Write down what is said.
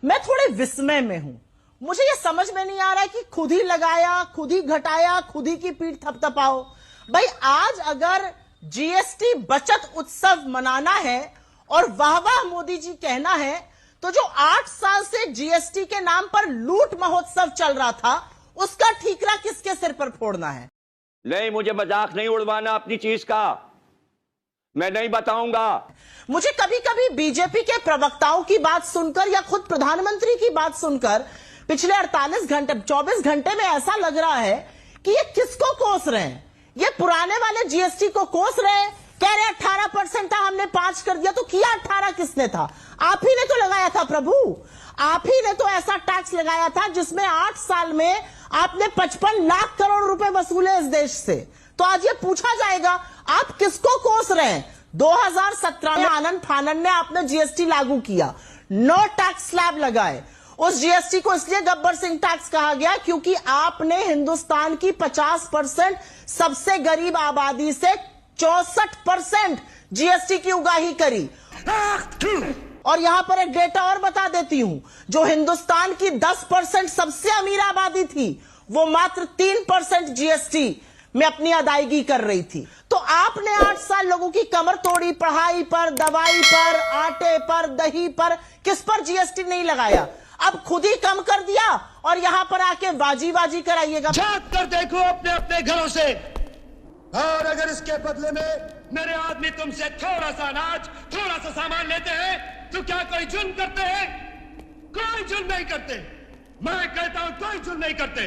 मैं थोड़े विस्मय में हूं। मुझे ये समझ में नहीं आ रहा है कि खुद ही लगाया, खुद ही घटाया, खुद ही की पीठ थपथपाओ। भाई आज अगर जीएसटी बचत उत्सव मनाना है और वाह वाह मोदी जी कहना है, तो जो 8 साल से जीएसटी के नाम पर लूट महोत्सव चल रहा था, उसका ठीकरा किसके सिर पर फोड़ना है? नहीं, मुझे मजाक नहीं उड़वाना अपनी चीज का, मैं नहीं बताऊंगा। मुझे कभी कभी बीजेपी के प्रवक्ताओं की बात सुनकर या खुद प्रधानमंत्री की बात सुनकर पिछले 24 घंटे में ऐसा लग रहा है कि ये किसको कोस रहे हैं? ये पुराने वाले जीएसटी को कोस रहे हैं। कह रहे 18% था, हमने 5 कर दिया। तो किया 18 किसने था? आप ही ने तो लगाया था प्रभु। आप ही ने तो ऐसा टैक्स लगाया था जिसमें 8 साल में आपने 55 लाख करोड़ रुपए वसूले इस देश से। तो आज ये पूछा जाएगा आप किसको कोस रहे हैं? 2017 में आनंद फानन ने आपने जीएसटी लागू किया, नो टैक्स स्लैब लगाए। उस जीएसटी को इसलिए गब्बर सिंह टैक्स कहा गया क्योंकि आपने हिंदुस्तान की 50% सबसे गरीब आबादी से 64% जीएसटी की उगाही करी। और यहां पर एक डेटा और बता देती हूं, जो हिंदुस्तान की 10% सबसे अमीर आबादी थी, वो मात्र 3% जीएसटी में अपनी अदायगी कर रही थी। तो आपने 8 साल लोगों की कमर तोड़ी, पढ़ाई पर, दवाई पर, आटे पर, दही पर, किस पर जीएसटी नहीं लगाया? अब खुद ही कम कर दिया और यहां पर आके बाजी कराइएगा। झांक कर देखो अपने अपने घरों से, और अगर इसके बदले में मेरे आदमी तुमसे थोड़ा सा अनाज, थोड़ा सा सामान लेते हैं, तो क्या कोई जुल्म करते हैं? कोई जुल्म नहीं करते। मैं कहता हूं कोई जुल्म नहीं करते।